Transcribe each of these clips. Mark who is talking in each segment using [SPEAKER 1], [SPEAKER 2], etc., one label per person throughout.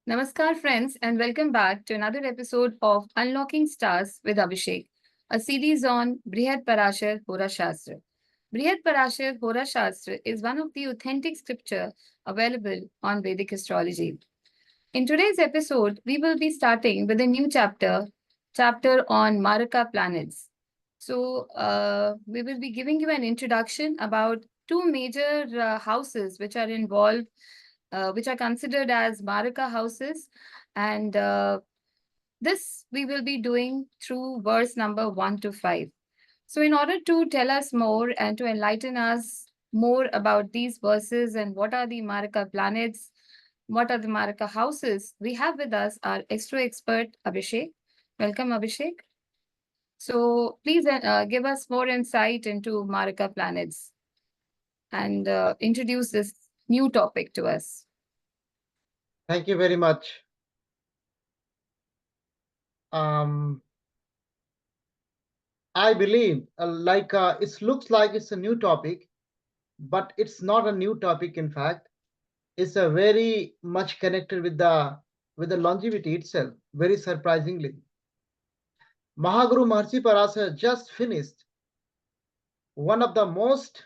[SPEAKER 1] Namaskar, friends, and welcome back to another episode of Unlocking Stars with Abhishek, a series on Brihat Parashar Hora Shastra. Brihat Parashar Hora Shastra is one of the authentic scripture available on Vedic astrology. In today's episode, we will be starting with a new chapter on Maraka planets. We will be giving you an introduction about two major houses which are involved, which are considered as Maraka houses. And this we will be doing through verse number 1 to 5. So, in order to tell us more and to enlighten us more about these verses and what are the Maraka planets, what are the Maraka houses, we have with us our astro expert Abhishek. Welcome, Abhishek. So, please give us more insight into Maraka planets and introduce this new topic to us.
[SPEAKER 2] Thank you very much. I believe it looks like it's a new topic, but it's not a new topic. In fact, it's a very much connected with the longevity itself. Very surprisingly, Mahaguru Maharshi Parashar just finished one of the most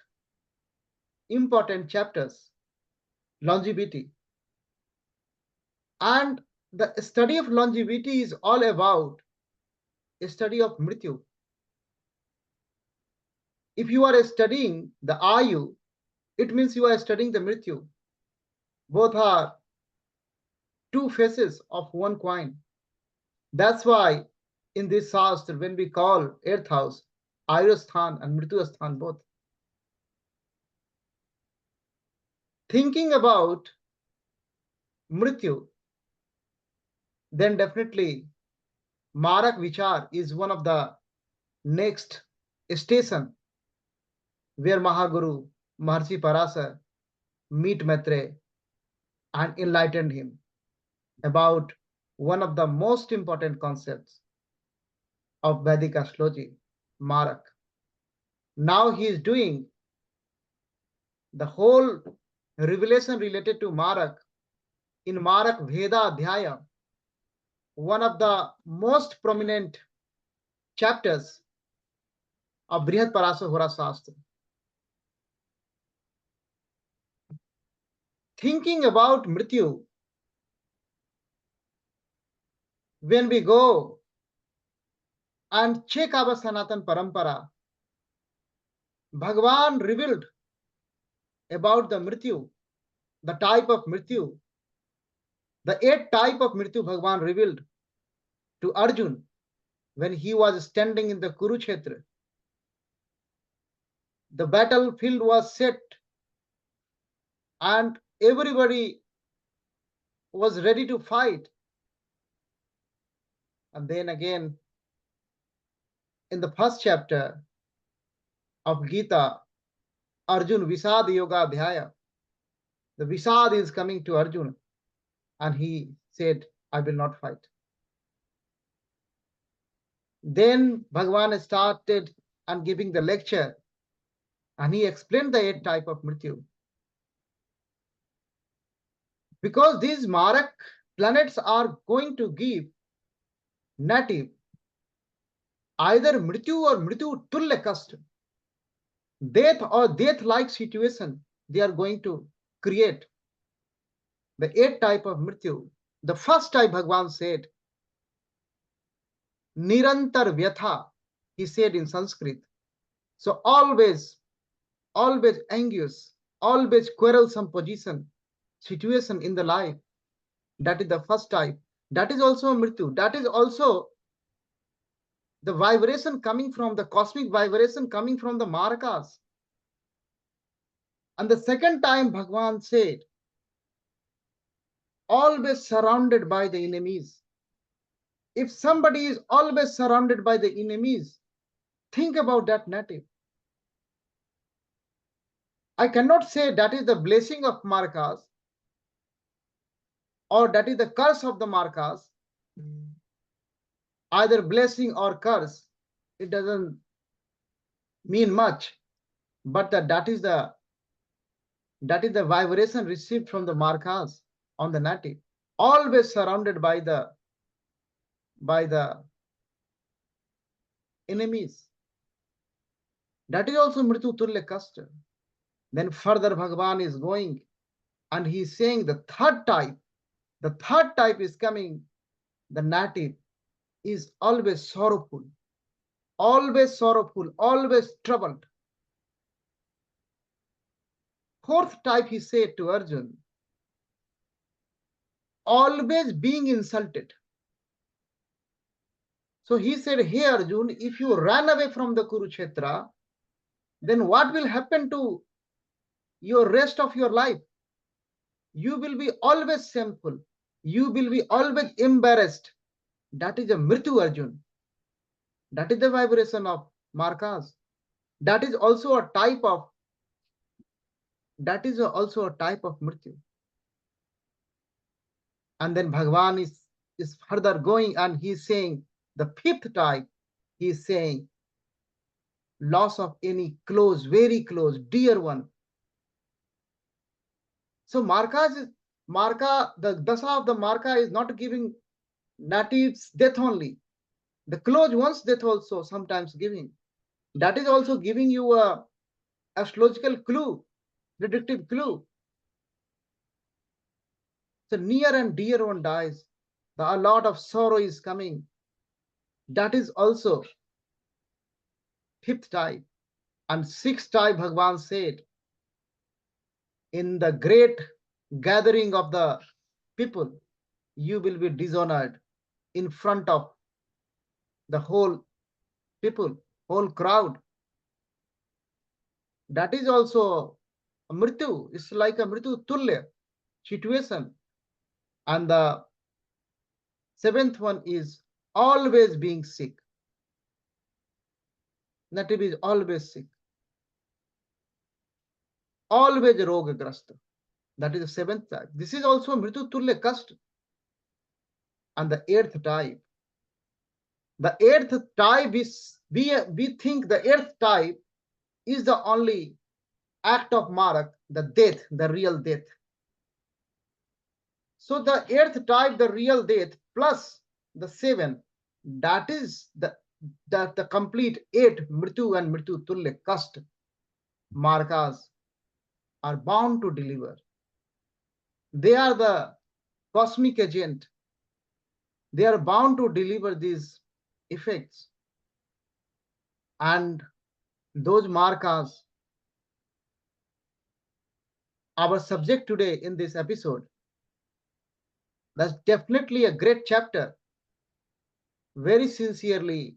[SPEAKER 2] important chapters, longevity, and the study of longevity is all about a study of mrityu. If you are studying the Ayu, it means you are studying the Mrityu. Both are two faces of one coin. That's why in this Shastra, when we call earth house, Ayurasthan and Mrityusthan both. Thinking about Mrityu, then definitely Marak Vichar is one of the next station where Mahaguru Maharshi Parashar meet Maitre and enlightened him about one of the most important concepts of Vedic astrology, Marak. Now he is doing the whole revelation related to Marak in Marak Veda Adhyaya, one of the most prominent chapters of Brihat Parashar Hora Shastra. Thinking about Mrityu, when we go and check our Sanatan Parampara, Bhagavan revealed about the Mrityu, the type of Mrityu, the 8 type of Mrityu Bhagavan revealed to Arjun when he was standing in the Kurukshetra. The battlefield was set and everybody was ready to fight. And then again, in the first chapter of Gita, Arjun Visad Yoga Adhyaya, the Visad is coming to Arjun and he said, I will not fight. Then Bhagavan started and giving the lecture and he explained the 8 type of Mrityu. Because these Marak planets are going to give native either Mrityu or Mrityu Tulya Kast, death or death-like situation they are going to create. The 8 type of Mrityu. The first type Bhagavan said, Nirantar Vyatha, he said in Sanskrit. So always anxious, always quarrelsome position, situation in the life. That is the first type. That is also Mrityu. That is also the vibration coming from the cosmic vibration coming from the Marakas. And the second time Bhagavan said, always surrounded by the enemies. If somebody is always surrounded by the enemies, think about that native. I cannot say that is the blessing of Marakas or that is the curse of the Marakas. Either blessing or curse, it doesn't mean much, but that is the vibration received from the Marakas on the native. always surrounded by the enemies. That is also Mrityu Tulya Kasta. Then further Bhagavan is going and he is saying the third type is coming. The native is always sorrowful, always troubled. Fourth type, he said to Arjun, always being insulted. So he said, hey Arjun, if you run away from the Kurukshetra, then what will happen to your rest of your life? You will be always shameful. You will be always embarrassed. That is a Mrityu Arjun. That is the vibration of Markas. That is also a type of Mrityu. And then Bhagavan is further going and he is saying the fifth type, he is saying loss of any close, very close, dear one. So the dasa of the Marka is not giving natives death only. The close ones death also sometimes giving. That is also giving you a astrological clue, predictive clue. So near and dear one dies. A lot of sorrow is coming. That is also fifth type. And sixth type, Bhagavan said, in the great gathering of the people, you will be dishonored in front of the whole people, whole crowd. That is also a mrityu. It's like a mrityu tulya situation. And the seventh one is always being sick. Native is always sick. Always rogagrasta. That is the seventh type. This is also mrityu tulya kast. And the eighth type. The eighth type is, we think the eighth type is the only act of Marak, the death, the real death. So the eighth type, the real death, plus the seven, that is the complete eight Mrityu and Mrityu Tulya Kast Markas are bound to deliver. They are the cosmic agent. They are bound to deliver these effects. And those Markas, our subject today in this episode, that's definitely a great chapter. Very sincerely,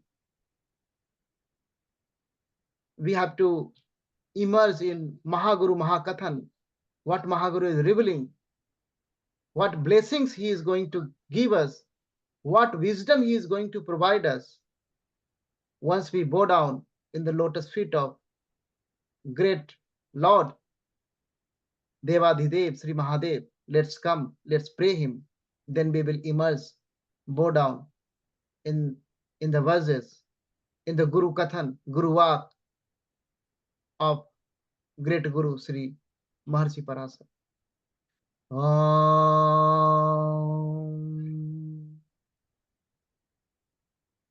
[SPEAKER 2] we have to immerse in Mahaguru Mahakathan, what Mahaguru is revealing, what blessings he is going to give us, what wisdom he is going to provide us once we bow down in the lotus feet of great Lord Devadhidev, Sri Mahadev. Let's come, let's pray him. Then we will immerse, bow down in the verses, in the Guru Kathan, Guru Vak of great Guru Sri Maharshi Parashara.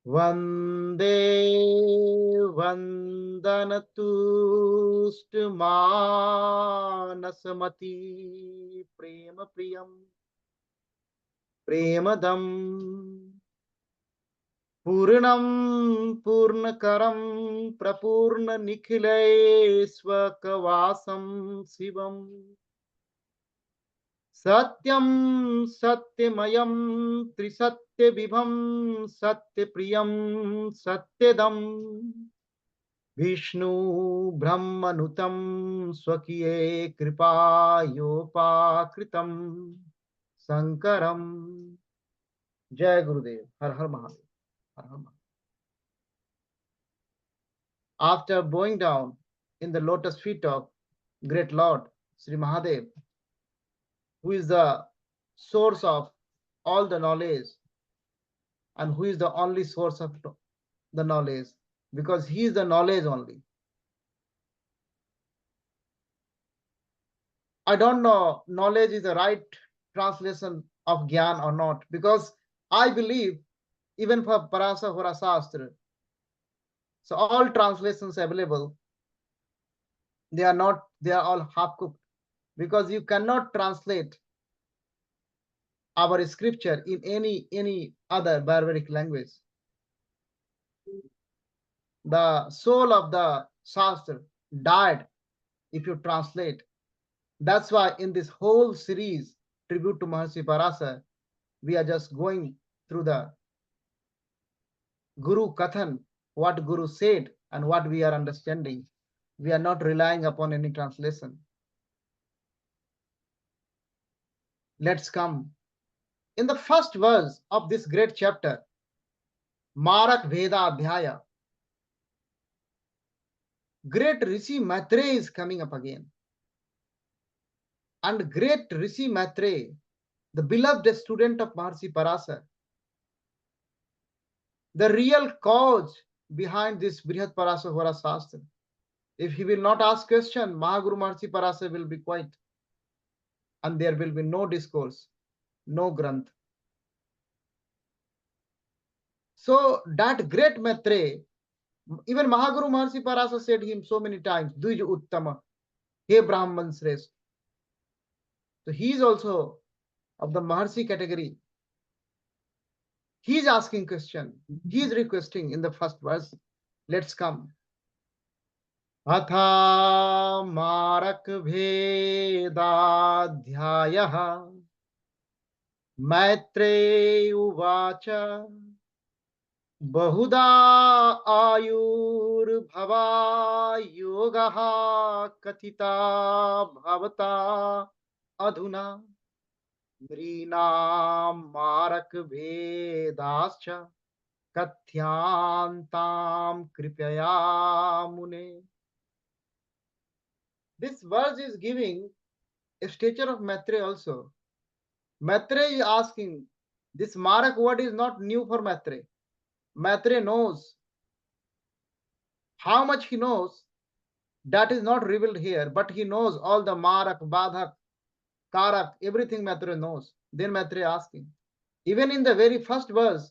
[SPEAKER 2] Vande Vandanatushtumanasmati Prema Priyam Premadam Purnam Purnakaram Prapurna Nikhileswakavasam Shivam Satyam Satyamayam Trisatya Vibham Satya Priyam Satyadam Vishnu Brahmanutam Swakiye Kripa Yopakritam Sankaram. Jai Gurudev. Har Har Mahadev. Har Har Mahadev. After bowing down in the lotus feet of great Lord Sri Mahadev, who is the source of all the knowledge and who is the only source of the knowledge, because he is the knowledge only. I don't know knowledge is the right translation of Gyan or not. Because I believe even for Parasa Hora Shastra, so all translations available, they are not, they are all half cooked, because you cannot translate our scripture in any other barbaric language. The soul of the Shastra died if you translate. That's why in this whole series, Tribute to Maharshi Parasa, we are just going through the Guru Kathan, what Guru said and what we are understanding. We are not relying upon any translation. Let's come. In the first verse of this great chapter, Marak Veda Adhyaya, great Rishi Maitre is coming up again. And great Rishi Maitre, the beloved student of Maharshi Parasa, the real cause behind this Brihat Parasa Hora Shastra. If he will not ask question, Mahaguru Maharshi Parasa will be quiet. And there will be no discourse, no granth. So that great Maitre, even Mahaguru Maharshi Parasa said him so many times, Duj Uttama, He Brahman Shrestha. So he is also of the Maharshi category. He is asking question. He is requesting in the first verse. Let's come. Atha Marak Vedadhyayah Maitre Uvacha बहुधा आयुर्भवा योगः कथिता भवता अधुना नृणां मारक भेदाश्च कथ्यांतां कृपया मुने. This verse is giving a stature of Maitreya also. Maitreya is asking, this Marak word is not new for Maitreya. Maitreya knows. How much he knows, that is not revealed here, but he knows all the Marak, Badhak, Karak, everything Maitreya knows. Then Maitreya asking. Even in the very first verse,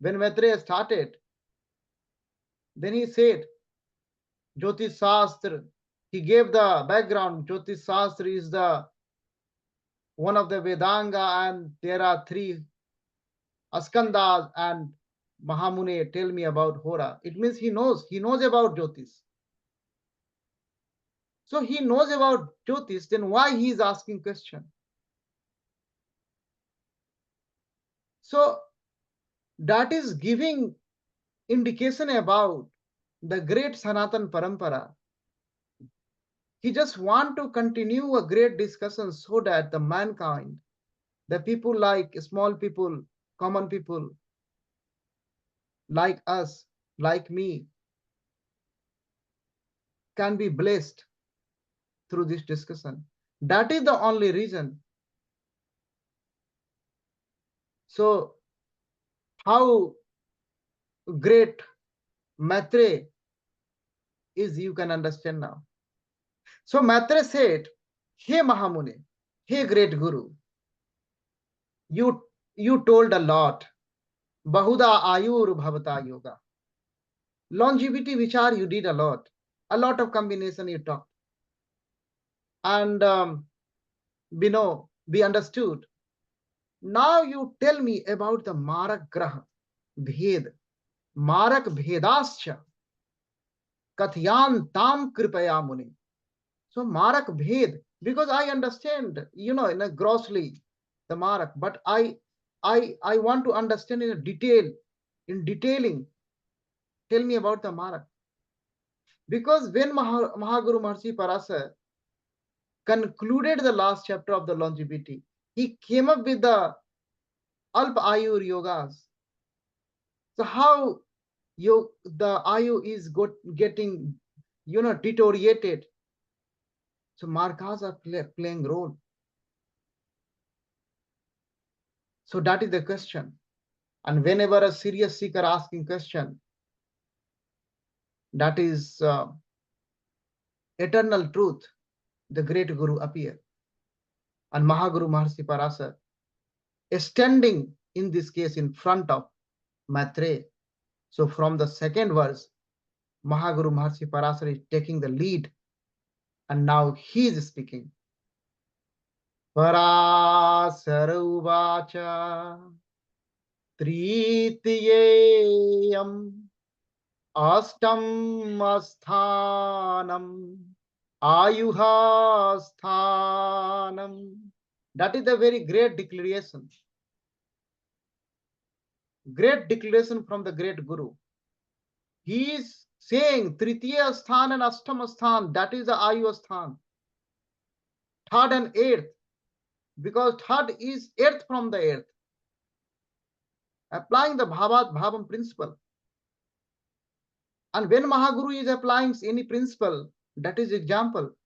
[SPEAKER 2] when Maitreya started, then he said, Jyotish Shastra. He gave the background. Jyotish Shastra is the one of the Vedanga, and there are three Askandas, and Mahamune tell me about Hora. It means he knows about Jyotish. So he knows about Jyotish, then why he is asking question? So that is giving indication about the great Sanatan Parampara. He just want to continue a great discussion so that the mankind, the people like small people, common people, like us, like me, can be blessed through this discussion. That is the only reason. So how great Maitreya is, you can understand now. So Maitreya said, Hey Mahamune, hey great Guru, you told a lot. Bahuda ayur bhavata yoga. Longevity vichar you did a lot. A lot of combination you talked. And we understood. Now you tell me about the Marak Graha, Bhed, Marak Bhedascha, Katyan Tam Kripaya Muni. So Marak Bhed, because I understand, in a grossly the Marak, but I want to understand in detailing. Tell me about the Marak. Because when Mahaguru Maharshi Parasa concluded the last chapter of the longevity, he came up with the Alp Ayur yogas. So how the Ayu is getting, deteriorated. So markas are playing role. So that is the question. And whenever a serious seeker asking question, that is eternal truth, the great Guru appear. And Mahaguru Maharshi Parasa standing in this case in front of Maitreya. So from the second verse, Mahaguru Maharshi Parashara is taking the lead, and now he is speaking. Parashara uvacha tritiyeyam astam asthanam ayuha sthanam. That is a very great declaration. Great declaration from the great Guru. He is saying Tritiya Sthan and Ashtama Sthan, that is the Ayu Sthan. Third and eighth, because third is eighth from the earth. Applying the Bhavat Bhavam principle. And when Mahaguru is applying any principle, that is example.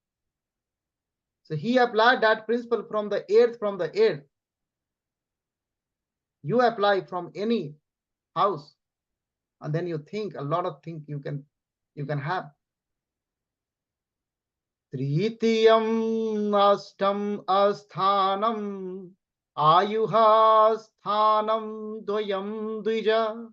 [SPEAKER 2] So he applied that principle from the earth, You apply from any house, and then you think a lot of things you can have. Tritiyam astam asthanam ayuha sthanam dvayam dvija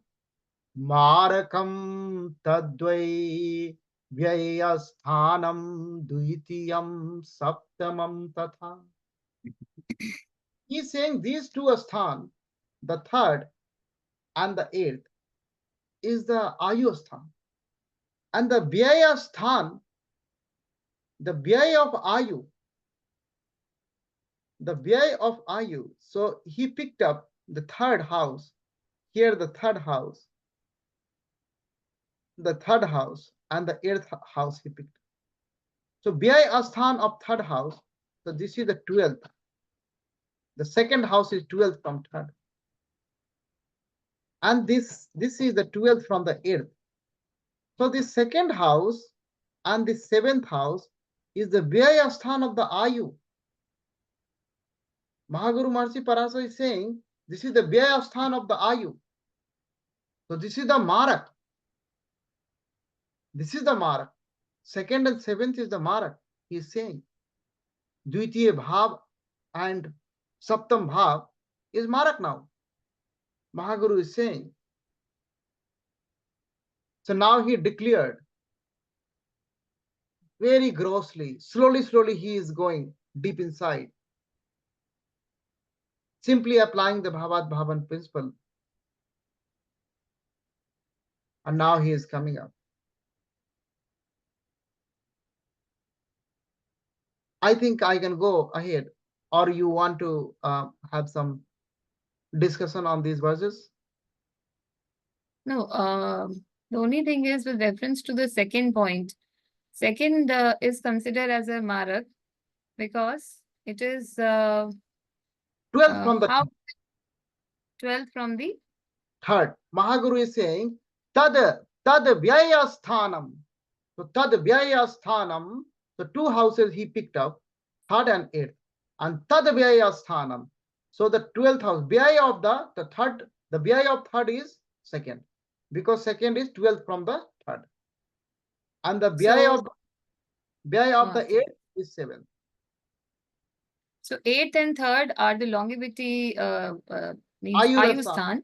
[SPEAKER 2] marakam tadvai vyayasthanam dvitiyam saptamam tatha. He is saying these two asthan, the third and the eighth, is the Ayu sthan. And the Vyaya sthan, the Vyaya of Ayu, so he picked up the third house, here the third house, and the eighth house he picked. So Vyaya Asthan of third house, so this is the 12th. The second house is 12th from third. And this is the 12th from the 8th. So the second house and the 7th house is the Vyaya Sthan of the Ayu. Mahaguru Maharshi Parashara is saying this is the Vyaya Sthan of the Ayu. So this is the Marak. This is the Marak. Second and 7th is the Marak. He is saying Dvitiya Bhav and Saptam Bhav is Marak now. Mahaguru is saying. So now he declared very grossly, slowly he is going deep inside. Simply applying the Bhavat Bhavan principle. And now he is coming up. I think I can go ahead, or you want to have some discussion on these verses?
[SPEAKER 1] No, the only thing is with reference to the second point. Second is considered as a Marak because it is
[SPEAKER 2] 12th from the
[SPEAKER 1] 12th from the
[SPEAKER 2] third. Mahaguru is saying tad vyaya sthanam. So tad vyaya sthanam. So two houses he picked up, third and eighth, and tad vyaya sthanam. So the 12th house, vyaya of the third, the vyaya of third is second, because second is 12th from the third, and the vyaya of the eighth is 7th.
[SPEAKER 1] So 8th and 3rd are the longevity means Ayusthan.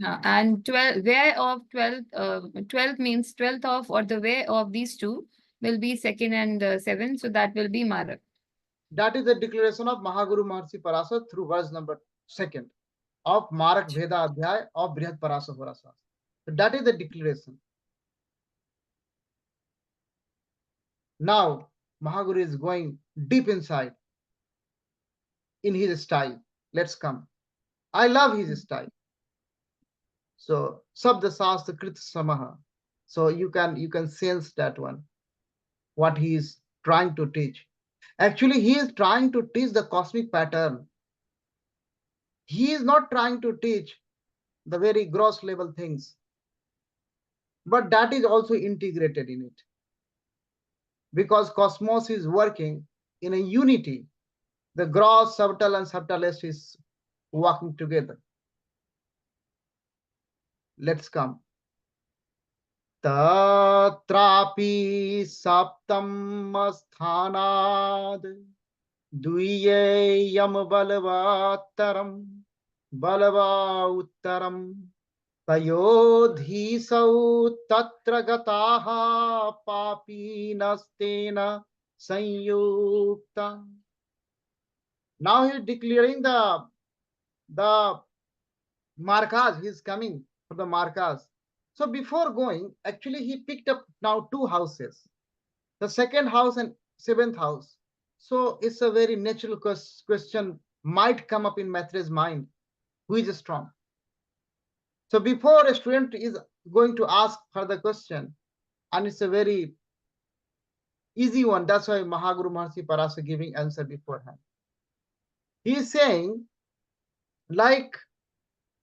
[SPEAKER 1] And 12th, way of 12th means 12th of, or the way of these two will be 2nd and 7th. So that will be Marak.
[SPEAKER 2] That is the declaration of Mahaguru Maharshi Parashara through verse number 2nd of Marak Veda Adhyay of Brihat Parashara Hora. So that is the declaration. Now Mahaguru is going deep inside in his style. Let's come. I love his style. So Sabda Shastra Krit Samaha. So you can sense that one, what he is trying to teach. Actually, he is trying to teach the cosmic pattern. He is not trying to teach the very gross level things, but that is also integrated in it, because cosmos is working in a unity. The gross, subtle, and subtlest is working together. Let's come. Tatrapi saptam asthanad duyeyam balvataram balava uttaram तयोधीसौ तत्र गताः पापीनस्तेन संयुक्ता. Now he is declaring the markas. He is coming for the markas. So before going, actually he picked up now two houses, the second house and seventh house. So it's a very natural question might come up in Maitreya's mind. Who is strong? So before a student is going to ask further question, and it's a very easy one. That's why Mahaguru Maharshi Parasa giving answer beforehand. He is saying like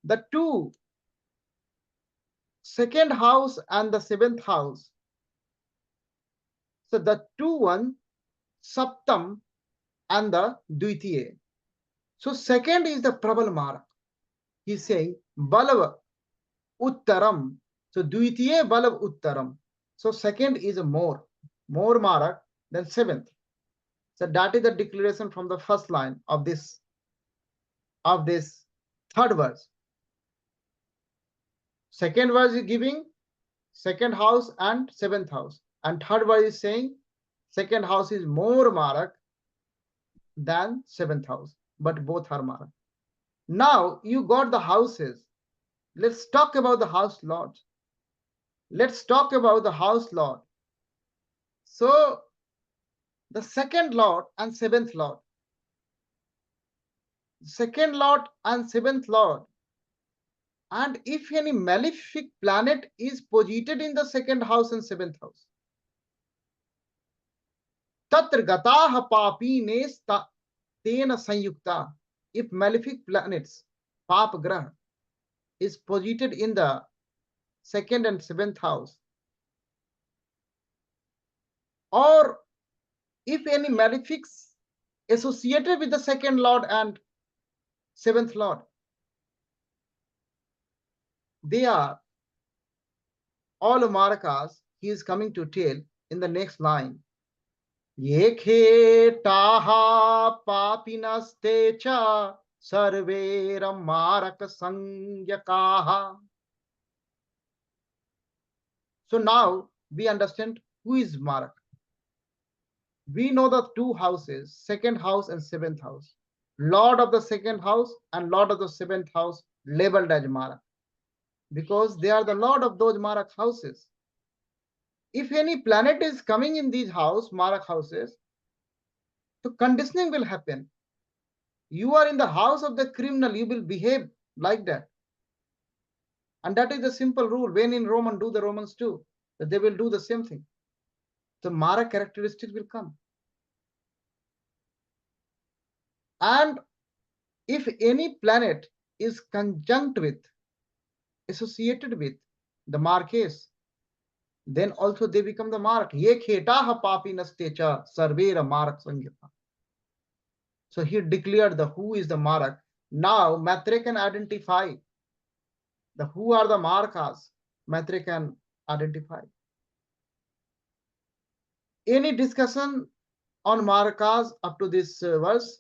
[SPEAKER 2] the two second house and the seventh house. So the two one Saptam and the Dvitiya. So second is the Prabal Marak. He is saying Balav Uttaram. So Dvitiya Balav Uttaram. So second is a more Marak than seventh. So that is the declaration from the first line of this third verse. Second verse is giving second house and seventh house, and third verse is saying second house is more Marak than seventh house, but both are Marak. Now you got the houses. Let's talk about the house lord. Let's talk about the house lord. So the second lord and seventh lord. Second lord and seventh lord. And if any malefic planet is posited in the second house and seventh house, tatra gataha papines tena sanyukta. If malefic planets, pap grah, is posited in the second and seventh house, or if any malefics associated with the second lord and seventh lord, they are all Marakas. He is coming to tell in the next line. Ye khetaha papinaste cha sarvera maraka sangyakaha. So now we understand who is Marak. We know the two houses, second house and seventh house. Lord of the second house and Lord of the seventh house labeled as Marak, because they are the Lord of those Marak houses. If any planet is coming in these Marak houses, so conditioning will happen. You are in the house of the criminal, you will behave like that. And that is the simple rule. When in Roman, do the Romans too. That they will do the same thing. The Mara characteristics will come. And if any planet is conjunct with, associated with the Marques, then also they become the Marak. Ye khetaha papinastecha sarvera Marak sangyata. So he declared the who is the Marak. Now Maitre can identify the who are the Marakas. Maitre can identify. Any discussion on Marakas up to this verse?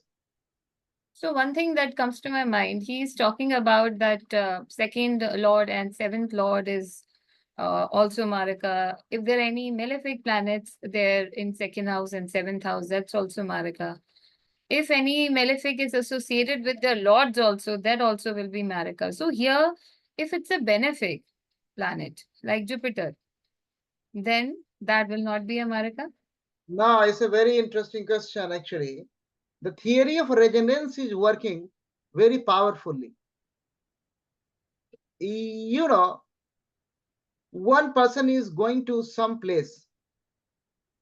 [SPEAKER 1] So one thing that comes to my mind, he's talking about that second lord and seventh lord is also Maraka. If there are any malefic planets there in second house and seventh house, that's also Maraka. If any malefic is associated with the lords also, that also will be Maraka. So here, if it's a benefic planet like Jupiter, then that will not be a Maraka.
[SPEAKER 2] No, it's a very interesting question actually. The theory of resonance is working very powerfully. You know, one person is going to some place,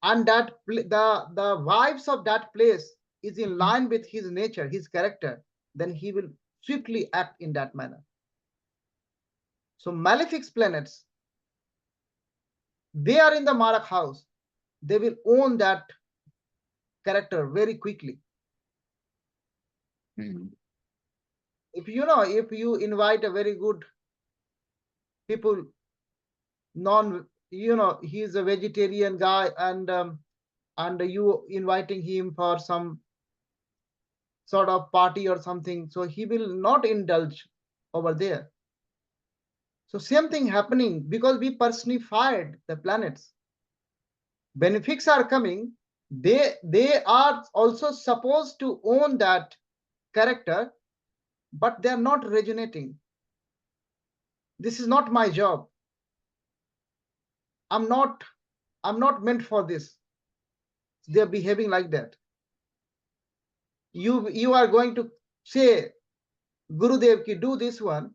[SPEAKER 2] and that the vibes of that place is in line with his nature, his character, then he will swiftly act in that manner. So malefic planets, they are in the Marak house, they will own that character very quickly. If you invite a very good people, he is a vegetarian guy, and you inviting him for some sort of party or something. So he will not indulge over there. So same thing happening because we personified the planets. Benefics are coming. They are also supposed to own that character, but they are not resonating. This is not my job. I'm not meant for this. They're behaving like that. You are going to say Gurudev ki do this one.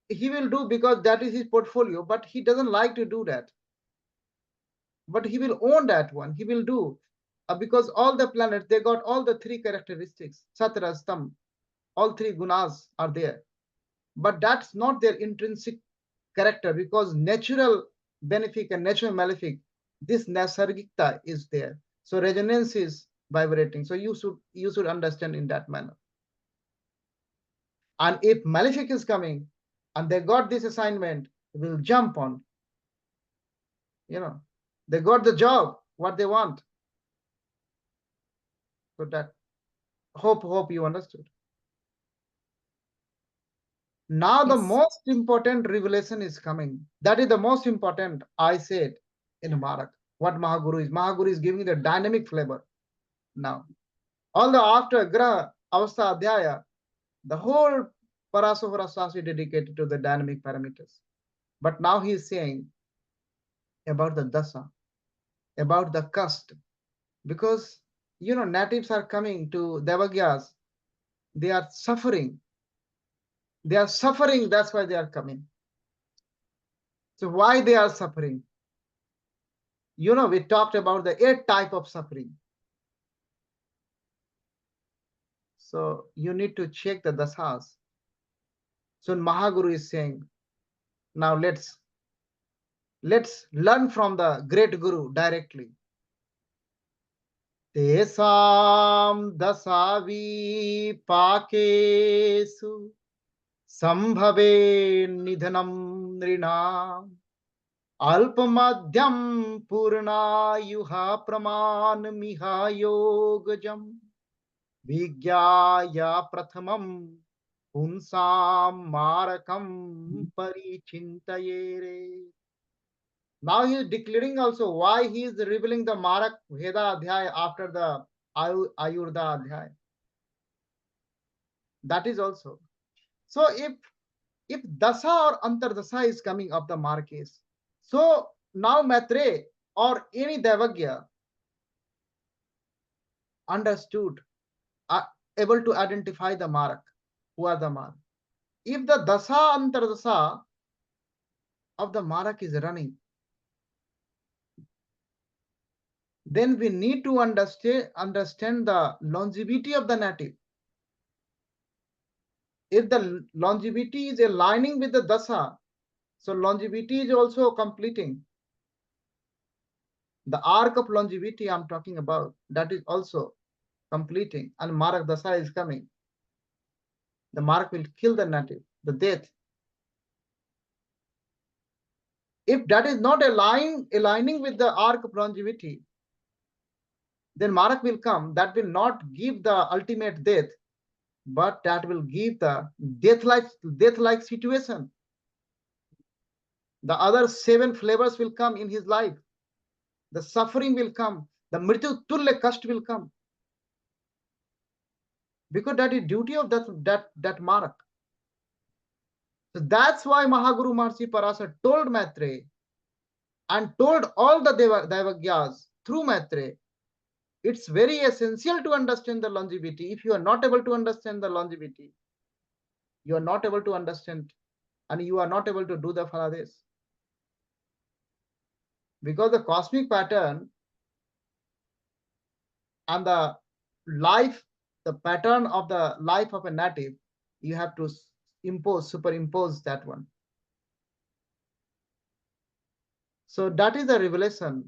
[SPEAKER 2] He will do because that is his portfolio, but he doesn't like to do that. But he will own that one. He will do because all the planets, they got all the three characteristics. Satrastam, all three gunas are there. But that's not their intrinsic character because natural benefic and natural malefic, this nasargikta is there. So resonance is vibrating. So you should understand in that manner. And if malefic is coming and they got this assignment, they will jump on. They got the job, what they want. So that hope you understood. Now the most important revelation is coming. That is the most important, I said in Marak. What Mahaguru is giving the dynamic flavor. Now, although after Graha Avastha Adhyaya, the whole Parashara Shastra is dedicated to the dynamic parameters. But now he is saying about the dasa, about the caste, because natives are coming to Devagyas, they are suffering. They are suffering, that's why they are coming. So why they are suffering? We talked about the 8 type of suffering. So you need to check the dasas. So Mahaguru is saying, now let's learn from the great Guru directly. Tesam dasavi pakesu sambhave nidhanam nrinam alpamadhyam purna yuha praman miha yogajam vigyaya prathamam punsam marakam parichintayere. Now he is declaring also why he is revealing the Marak Veda Adhyaya after the Ayurveda Adhyaya. That is also. So if Dasa or Antardasa is coming of the Markes, so now Maitre or any Devagya understood, able to identify the Marak, who are the Marak. If the Dasa Antardasa of the Marak is running, then we need to understand the longevity of the native. If the longevity is aligning with the dasa, so longevity is also completing. The arc of longevity I'm talking about, that is also completing, and Marak dasa is coming. The Marak will kill the native, the death. If that is not aligning with the arc of longevity, then Marak will come. That will not give the ultimate death, but that will give the death-like situation. The other 7 flavors will come in his life. The suffering will come. The mrityu tulya kast will come. Because that is duty of that Marak. So that's why Mahaguru Maharishi Parashara told Maitreya and told all the Devagyas through Maitreya, it's very essential to understand the longevity. If you are not able to understand the longevity, you are not able to understand and you are not able to do the Falades. Because the cosmic pattern and the pattern of the life of a native, you have to superimpose that one. So that is the revelation.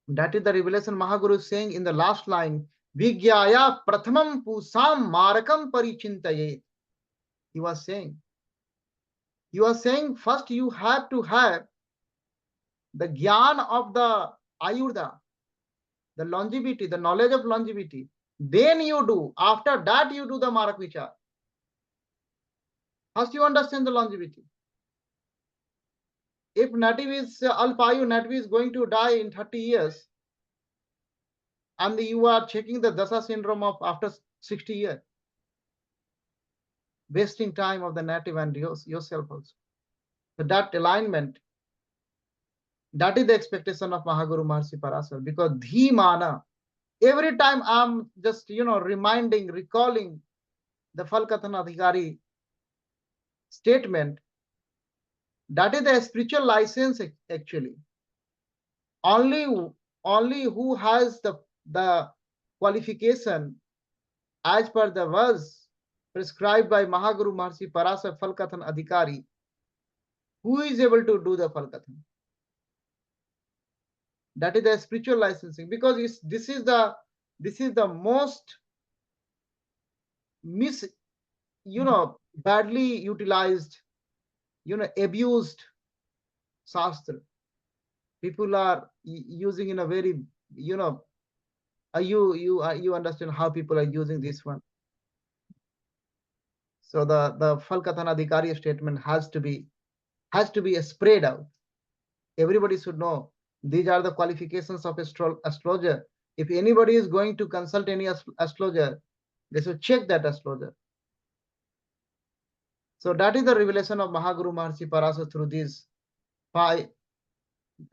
[SPEAKER 2] That is the revelation Mahaguru is saying in the last line, Vigyaya prathamam pusam marakam parichintaye. He was saying first you have to have the gyan of the Ayurveda, the longevity, the knowledge of longevity. Then you do. After that, you do the Marak Vichar. First, you understand the longevity. If native is Alpayu, native is going to die in 30 years, and you are checking the Dasa syndrome of after 60 years, wasting time of the native and yourself also. So that alignment, that is the expectation of Mahaguru Maharshi Parasar, because Dhimana, every time I'm just, reminding, recalling the Falkatana Adhikari statement, that is the spiritual license actually. Only, only who has the qualification as per the verse prescribed by Mahaguru Maharshi Parasar Falkathan Adhikari, who is able to do the Falkathan. That is the spiritual licensing, because this is the most badly utilized, abused Shastra. People are using in a very, you understand how people are using this one. So the Falkatana Adhikari statement has to be spread out. Everybody should know these are the qualifications of astrologer. If anybody is going to consult any astrologer, they should check that astrologer. So that is the revelation of Mahaguru Maharshi Parasa through these five.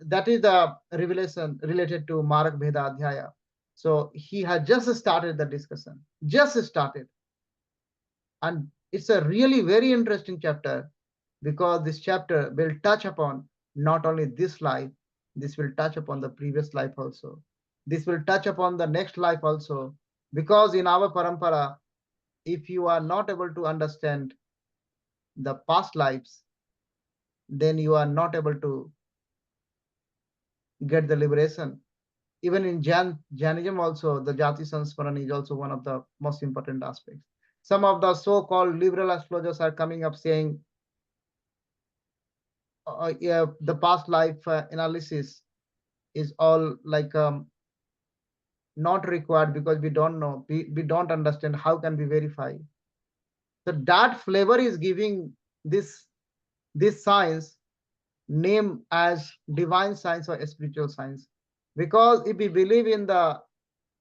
[SPEAKER 2] That is the revelation related to Marak Bheda Adhyaya. So he has just started the discussion, just started. And it's a really very interesting chapter, because this chapter will touch upon not only this life, this will touch upon the previous life also. This will touch upon the next life also. Because in our parampara, if you are not able to understand the past lives, then you are not able to get the liberation. Even in Jainism also, the Jati Sansmaran is also one of the most important aspects. Some of the so-called liberal astrologers are coming up saying, yeah, the past life analysis is all like not required, because we don't know, we don't understand, how can we verify. So that flavor is giving this science name as divine science or spiritual science. Because if we believe in the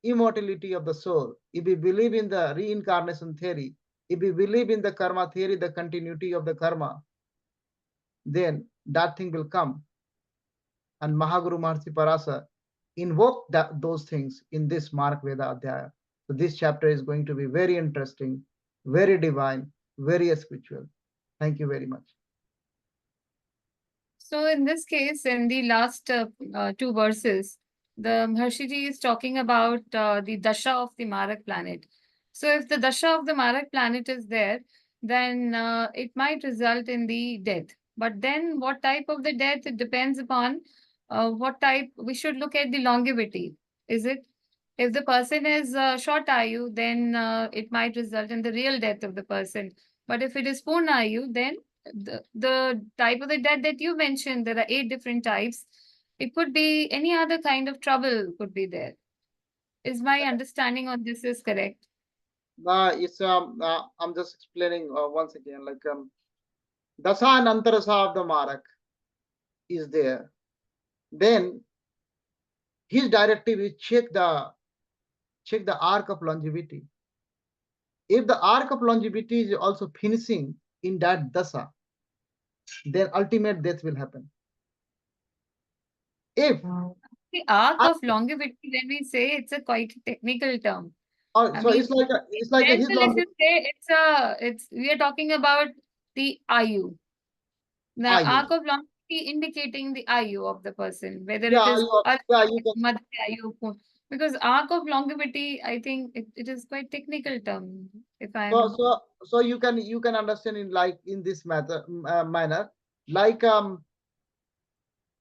[SPEAKER 2] immortality of the soul, if we believe in the reincarnation theory, if we believe in the karma theory, the continuity of the karma, then that thing will come. And Mahaguru Maharshi Parasa invoked those things in this Marak Veda Adhyaya. So this chapter is going to be very interesting, very divine, very spiritual. Thank you very much.
[SPEAKER 1] So in this case, in the last two verses, the Maharshiji is talking about the dasha of the Marak planet. So if the dasha of the Marak planet is there, then it might result in the death. But then what type of the death, it depends upon what type. We should look at the longevity. Is it? If the person is short ayu, then it might result in the real death of the person. But if it is purna ayu, then the type of the death that you mentioned, there are 8 different types. It could be any other kind of trouble could be there. Is my understanding on this is correct?
[SPEAKER 2] I'm just explaining once again, like Dasa and Antarasa of the Marak is there. Then his directive is check the arc of longevity. If the arc of longevity is also finishing in that dasa, then ultimate death will happen. If
[SPEAKER 1] The arc of longevity, when we say, it's a quite technical term. I
[SPEAKER 2] so,
[SPEAKER 1] mean,
[SPEAKER 2] it's like his
[SPEAKER 1] general, if you say it's we are talking about the ayu. The
[SPEAKER 2] ayu.
[SPEAKER 1] arc of longevity indicating the ayu of the person, whether it
[SPEAKER 2] Yeah,
[SPEAKER 1] is
[SPEAKER 2] you can.
[SPEAKER 1] madhya ayu, because arc of longevity, I think it is quite technical term. If
[SPEAKER 2] So
[SPEAKER 1] I'm
[SPEAKER 2] you can understand in like in this manner, like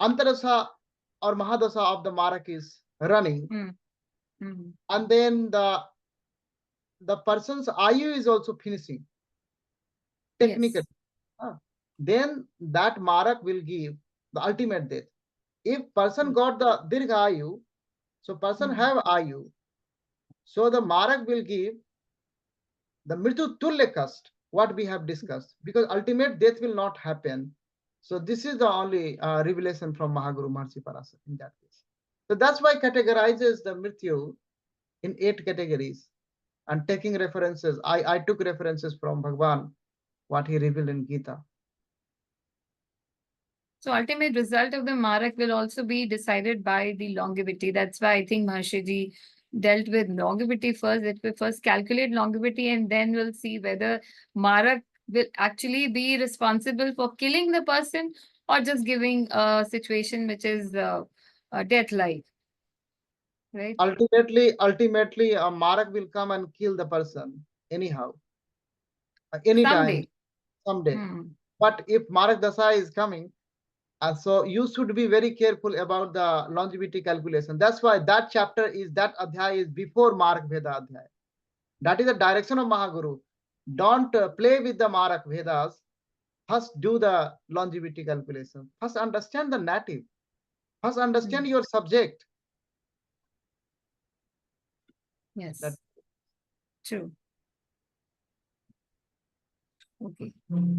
[SPEAKER 2] Antarasa or Mahadasa of the Marak is running,
[SPEAKER 1] mm, mm,
[SPEAKER 2] and then the person's ayu is also finishing technically.
[SPEAKER 1] yes,
[SPEAKER 2] Then that Marak will give the ultimate death. If person
[SPEAKER 1] mm,
[SPEAKER 2] got the dirgha ayu, so person
[SPEAKER 1] mm,
[SPEAKER 2] have ayu, So the Marak will give the Mrityu Tulya Kast, what we have discussed, because ultimate death will not happen. So this is the only revelation from Mahaguru Maharishi Parasar in that case. So that's why categorizes the Mrityu in 8 categories and taking references. I took references from Bhagwan, what he revealed in Gita.
[SPEAKER 1] So ultimate result of the Marak will also be decided by the longevity. That's why I think Maharshiji dealt with longevity first. It will first calculate longevity and then we'll see whether Marak will actually be responsible for killing the person or just giving a situation which is death-like. Right?
[SPEAKER 2] Ultimately, a Marak will come and kill the person anyhow, anytime,
[SPEAKER 1] Someday.
[SPEAKER 2] someday.
[SPEAKER 1] Hmm.
[SPEAKER 2] But if Marak Dasa is coming, so you should be very careful about the longevity calculation. That's why that chapter is, that adhyay is before Marak Veda adhyay. That is the direction of Mahaguru. Don't play with the Marak Vedas. First do the longevity calculation. First understand the native. First understand
[SPEAKER 1] Hmm.
[SPEAKER 2] your subject. That
[SPEAKER 1] Yes, true. Okay.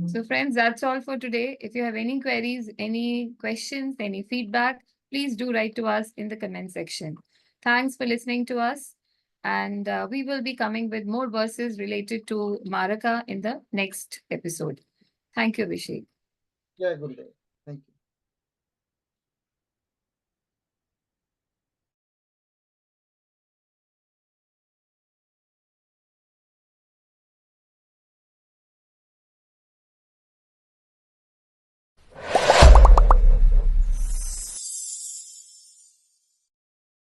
[SPEAKER 1] So, friends, that's all for today. If you have any queries, any questions, any feedback, please do write to us in the comment section. Thanks for listening to us. And we will be coming with more verses related to Maraka in the next episode. Thank you, Abhishek.
[SPEAKER 2] yeah, good day.